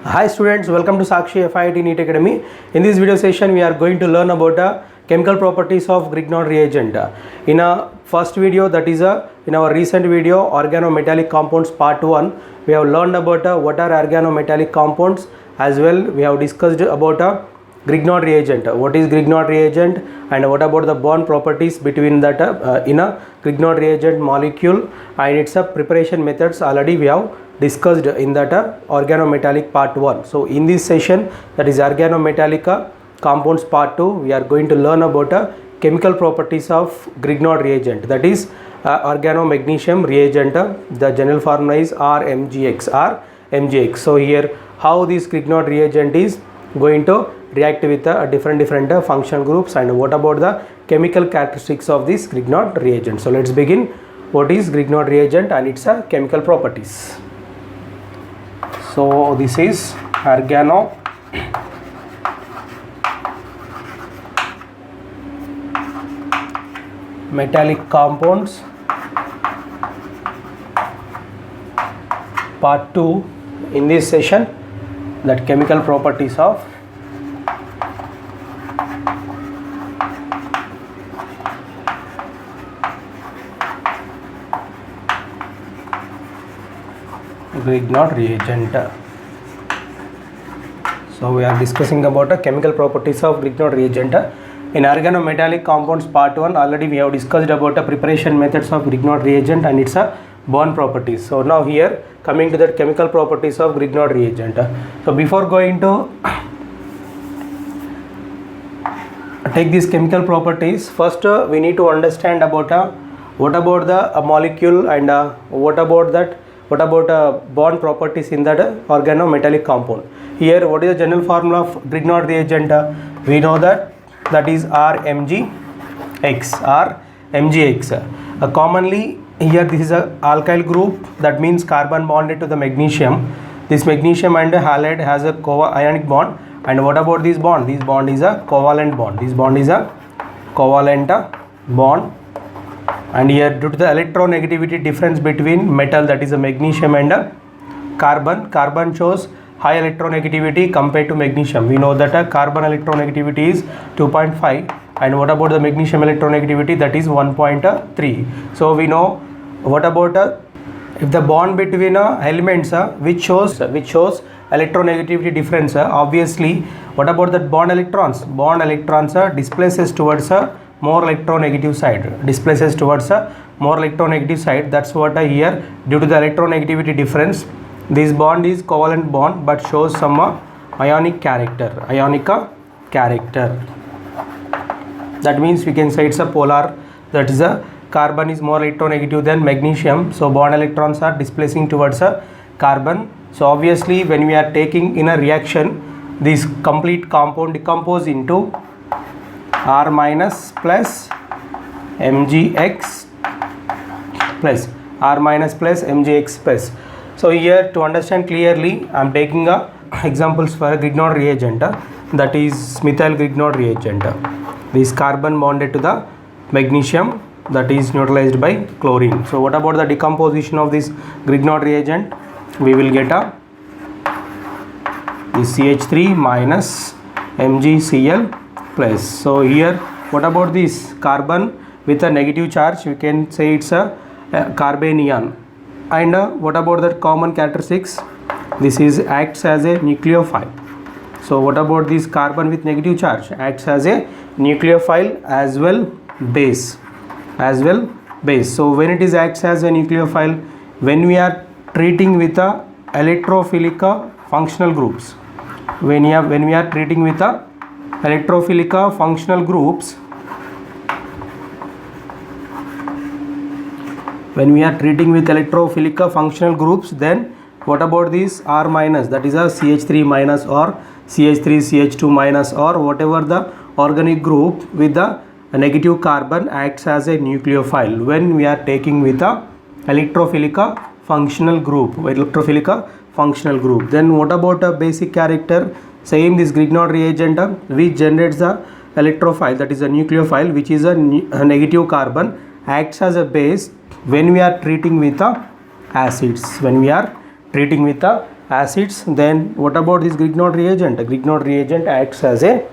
Hi students, welcome to Sakshi FIIT NEET Academy. In this video session, we are going to learn about chemical properties of Grignard reagent. In a first video, that is in our recent video, organometallic compounds part 1, we have learned about what are organometallic compounds. As well, we have discussed about Grignard reagent. What is Grignard reagent and what about the bond properties between that in a Grignard reagent molecule and its preparation methods already we have discussed in that organometallic part 1. So in this session, that is organometallic compounds part 2, we are going to learn about chemical properties of Grignard reagent, that is organomagnesium reagent. The general formula is RMgX. So here how this Grignard reagent is going to react with different functional groups and what about the chemical characteristics of this Grignard reagent. So let's begin. What is Grignard reagent and its chemical properties? So this is organometallic compounds part 2 in this session, that chemical properties of Grignard reagent. So we are discussing about chemical properties of Grignard reagent. In organometallic compounds part 1, already we have discussed about preparation methods of Grignard reagent and its bond properties. So now here coming to the chemical properties of Grignard reagent. So before going to take these chemical properties, first we need to understand about what about the molecule and what about bond properties in that organometallic compound. Here what is the general formula of Grignard reagent? We know that is RMgX. Commonly here this is a alkyl group, that means carbon bonded to the magnesium. This magnesium and halide has a ionic bond. And what about this bond? This bond is a covalent bond. This bond is a covalent bond. And here due to the electronegativity difference between metal, that is a magnesium and carbon shows high electronegativity compared to magnesium. We know that carbon electronegativity is 2.5 and what about the magnesium electronegativity, that is 1.3. So we know what about if the bond between elements which shows electronegativity difference, obviously what about that bond electrons displaces towards more electronegative side, that's what here due to the electronegativity difference, this bond is covalent bond but shows some ionic character. That means we can say it's a polar, that is a carbon is more electronegative than magnesium, so bond electrons are displacing towards a carbon. So obviously when we are taking in a reaction, this complete compound decompose into R minus plus Mgx plus R minus plus Mgx plus. So here to understand clearly, I am taking examples for Grignard reagent, that is methyl Grignard reagent. This carbon bonded to the magnesium, that is neutralized by chlorine. So what about the decomposition of this Grignard reagent? We will get this CH3 minus MgCl plus. So here what about this carbon with a negative charge? We can say it's a carbanion. And what about that common characteristics? This is acts as a nucleophile. So what about this carbon with negative charge? Acts as a nucleophile as well base. So when it is acts as a nucleophile, when we are treating with electrophilic functional groups, when we are treating with electrophilic functional groups, then what about this R minus, that is a CH3 minus or CH3 CH2 minus or whatever the organic group with the negative carbon acts as a nucleophile when we are taking with a electrophilic functional group. Then what about a basic character? Same, this Grignard reagent which generates the electrophile, that is a nucleophile, which is a negative carbon, acts as a base when we are treating with acids. acids. Then what about this Grignard reagent? Grignard reagent acts as a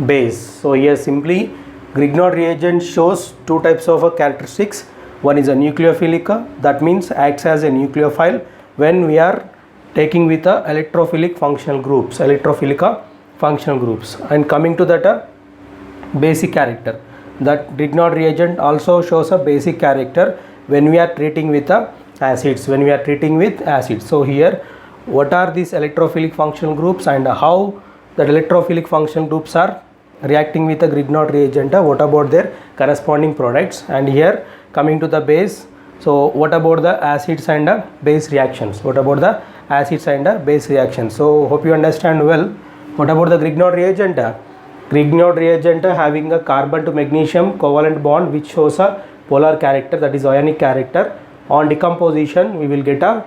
base. So here simply Grignard reagent shows two types of characteristics. One is a nucleophilic, that means acts as a nucleophile when we are taking with the electrophilic functional groups, electrophilic functional groups. And coming to that basic character, that Grignard reagent also shows a basic character when we are treating with the acids, when we are treating with acids. So here what are these electrophilic functional groups and how the electrophilic functional groups are reacting with the Grignard reagent, what about their corresponding products. And here coming to the base, so what about the acids and base reactions, what about the acids and base reactions. So hope you understand well. What about the Grignard reagent? Grignard reagent having a carbon to magnesium covalent bond which shows a polar character, that is ionic character. On decomposition we will get a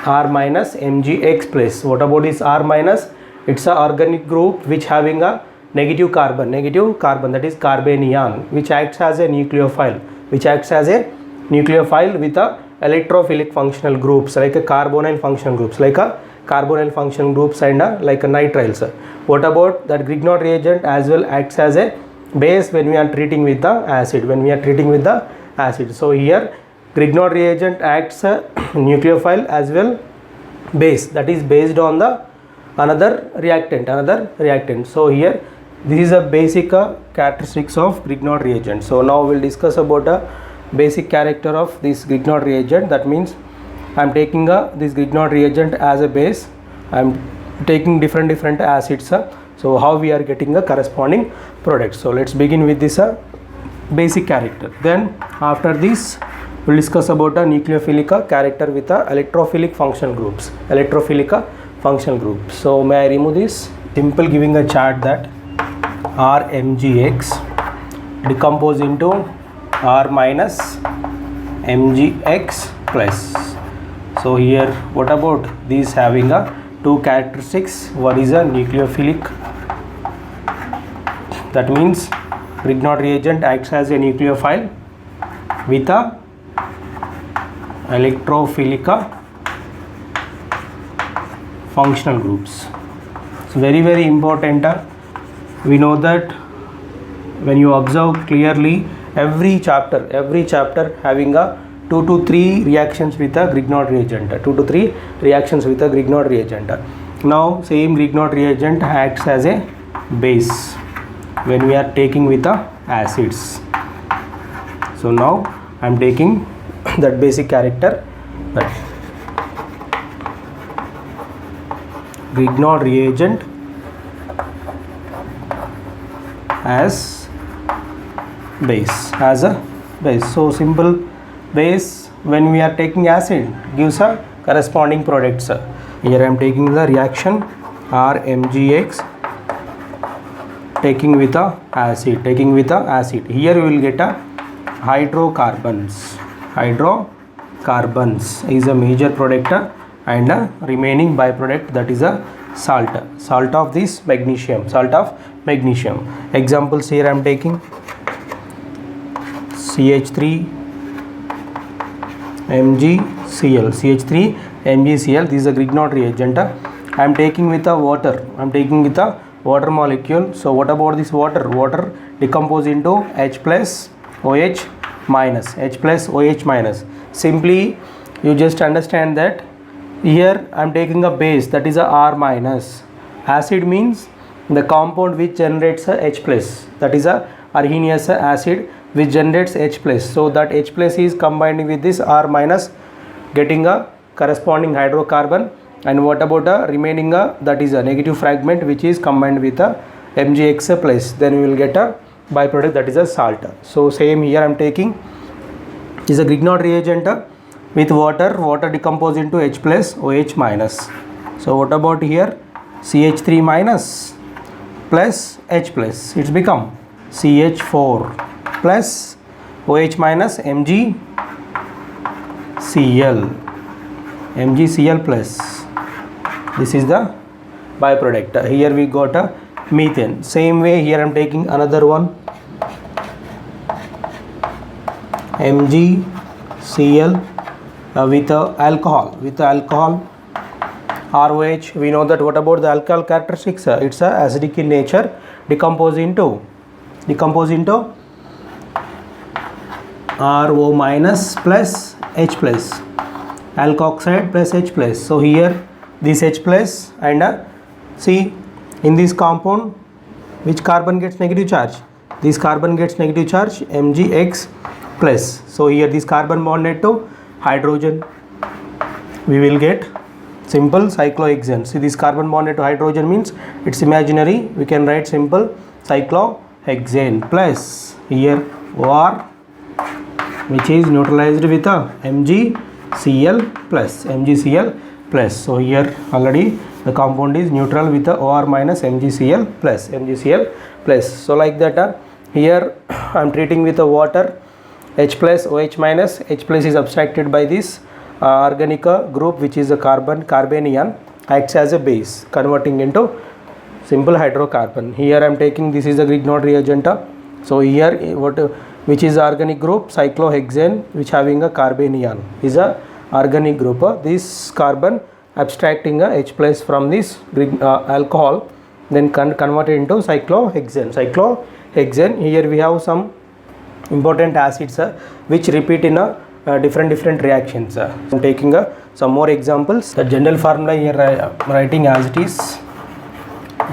R minus MgX plus. What about this R minus? It's a organic group which having a negative carbon, that is carbanion, which acts as a nucleophile, with a electrophilic functional groups like a carbonyl functional groups, like a carbonyl functional groups and like a nitriles. What about that Grignard reagent as well acts as a base when we are treating with the acid, So here Grignard reagent acts a nucleophile as well base, that is based on the another reactant. So here this is a basic characteristics of Grignard reagent. So now we'll discuss about a basic character of this Grignard reagent. That means I am taking this Grignard reagent as a base, I am taking different acids. So how we are getting the corresponding products. So let's begin with this basic character. Then after this we'll discuss about a nucleophilic character with electrophilic functional groups. So may I remove this? Simple giving a chart that RMgX decompose into R minus MgX plus. So here what about these having two characteristics? One is a nucleophilic, that means Grignard reagent acts as a nucleophile with a electrophilic functional groups. It's very important. We know that when you observe clearly, every chapter having a 2 to 3 reactions with a Grignard reagent, Now same Grignard reagent acts as a base when we are taking with the acids. So now I am taking that basic character, that Grignard reagent as a base. So simple base when we are taking acid gives a corresponding products. Here I am taking the reaction RMgX taking with a acid, Here we will get a hydrocarbons is a major product and a remaining byproduct, that is a salt of this magnesium, Examples here I am taking CH3 MgCl. This is a Grignard reagent. I am taking with a water, water molecule. So what about this water decompose into H plus OH minus. Simply you just understand that here I am taking a base, that is a R minus. Acid means the compound which generates a H plus, that is a arrhenious acid which generates H plus. So that H plus is combining with this R minus, getting a corresponding hydrocarbon. And what about the remaining that is a negative fragment which is combined with a MgX plus, then we will get a byproduct, that is a salt. So same here I am taking is a Grignard reagent with water decompose into H plus OH minus. So what about here? CH3 minus plus H plus, it's become CH4 plus OH minus MgCl plus. This is the byproduct. Here we got a methane. Same way here I am taking another one, MgCl with alcohol, ROH. We know that. What about the alkyl characteristics? It's acidic in nature, decompose into RO minus plus H plus, alkoxide plus H plus. So here this H plus, and see in this compound which carbon gets negative charge? This carbon gets negative charge, Mgx plus. So here this carbon bonded to hydrogen, we will get simple cyclohexane. See this carbon bonded to hydrogen means it's imaginary, we can write simple cyclohexane plus here OR which is neutralized with a MgCl plus. So here already the compound is neutral with the OR minus MgCl plus. So like that here I am treating with the water, H plus OH minus, H plus is abstracted by this organic group which is a carbanion, acts as a base converting into simple hydrocarbon. Here I am taking, this is a Grignard reagent. So here which is organic group cyclohexane, which having a carbanion is a organic group. This carbon abstracting a H plus from this alcohol, then converted into cyclohexane. Here we have some important acids which repeat in a different reactions. I'm taking some more examples. The general formula here I am writing as it is.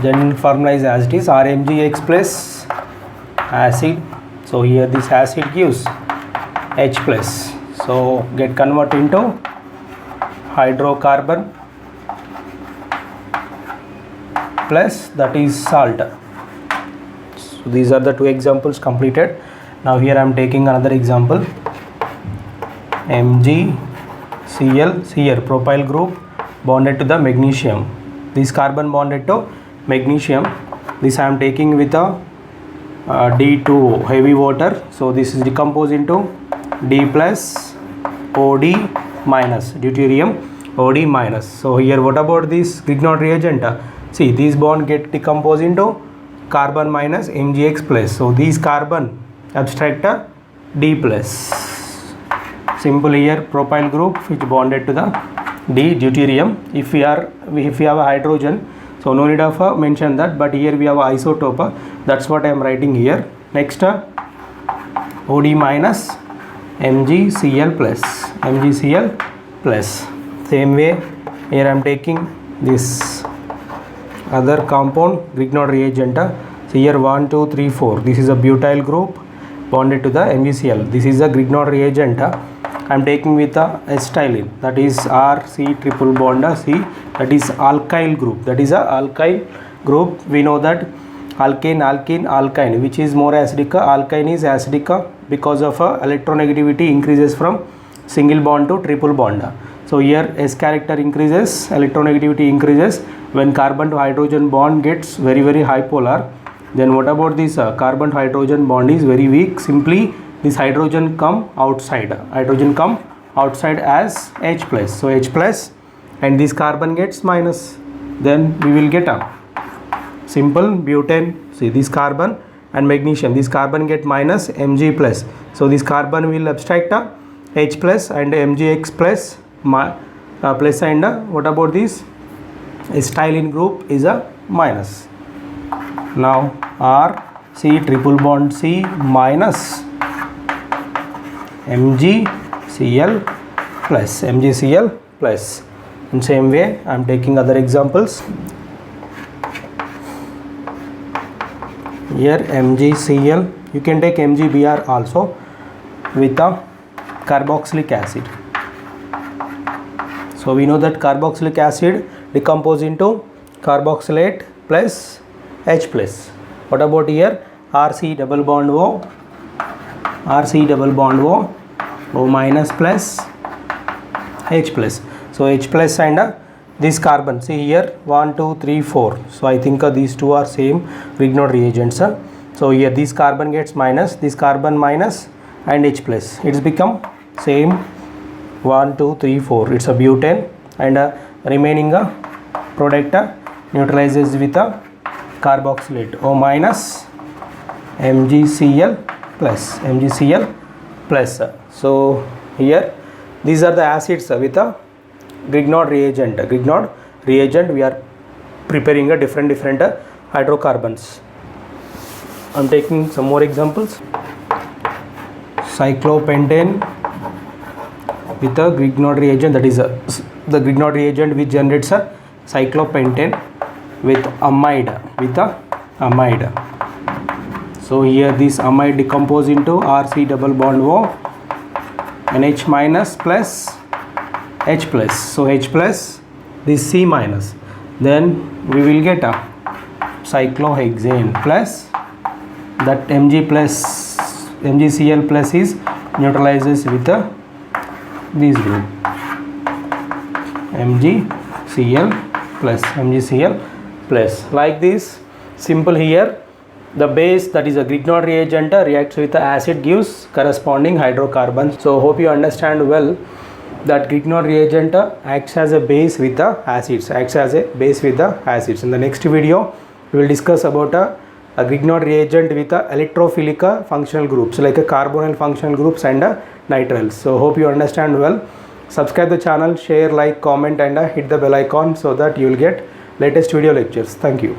General formula is as it is, RMgX plus acid. So here this acid gives H plus. So get converted into hydrocarbon plus, that is salt. So these are the two examples completed. Now here I am taking another example. MgCl, here propyl group bonded to the magnesium. This carbon bonded to magnesium. This I am taking with a D2O, heavy water. So this is decomposed into D plus OD minus, deuterium OD minus. So here what about this Grignard reagent? See this bond get decomposed into carbon minus Mgx plus. So these carbon abstract D plus. Simple here propyl group which bonded to the D deuterium. If we have a hydrogen, so no need of mention that, but here we have isotope. That's what I am writing here. Next OD minus MgCl plus. Same way here I am taking this other compound Grignard reagent. So here 1 2 3 4, this is a butyl group bonded to the MgCl. This is a Grignard reagent. I am taking with a acetylene, that is RC triple bond C, that is alkyl group. We know that alkane, alkyne, which is more acidic. Alkyne is acidic because of electronegativity increases from single bond to triple bond. So here S character increases, electronegativity increases when carbon to hydrogen bond gets very high polar. Then what about this carbon to hydrogen bond is very weak. Simply this hydrogen come outside as H plus. So H plus, and this carbon gets minus, then we will get a simple butane. See this carbon and magnesium, this carbon get minus Mg plus. So this carbon will abstract a H plus and Mgx plus plus, and what about this acetylene group is a minus. Now RC triple bond C minus MgCl plus. In same way I am taking other examples. Here MgCl, you can take MgBr also with a carboxylic acid. So we know that carboxylic acid decompose into carboxylate plus H plus. What about here RC double bond O minus plus H plus. So H plus and this carbon, see here 1 2 3 4. So I think these two are same Grignard reagents. So here this carbon gets minus, this carbon minus, and H plus. It's become same 1 2 3 4. It's a butane, and remaining product neutralizes with a carboxylate O minus MgCl plus. So here these are the acids with a Grignard reagent we are preparing a different hydrocarbons. I'm taking some more examples. Cyclopentane with a Grignard reagent, that is the Grignard reagent which generates a cyclopentane with amide, So here this amide decompose into RC double bond O, NH minus plus H plus. So H plus, this C minus. Then we will get a cyclohexane plus that MgCl plus is neutralizes with this group MgCl plus. Like this, simple here. The base, that is a Grignard reagent, reacts with the acid, gives corresponding hydrocarbons. So hope you understand well that Grignard reagent acts as a base with the acids. In the next video, we will discuss about a Grignard reagent with electrophilic functional groups like a carbonyl functional groups and nitriles. So hope you understand well. Subscribe the channel, share, like, comment and hit the bell icon so that you will get latest video lectures. Thank you.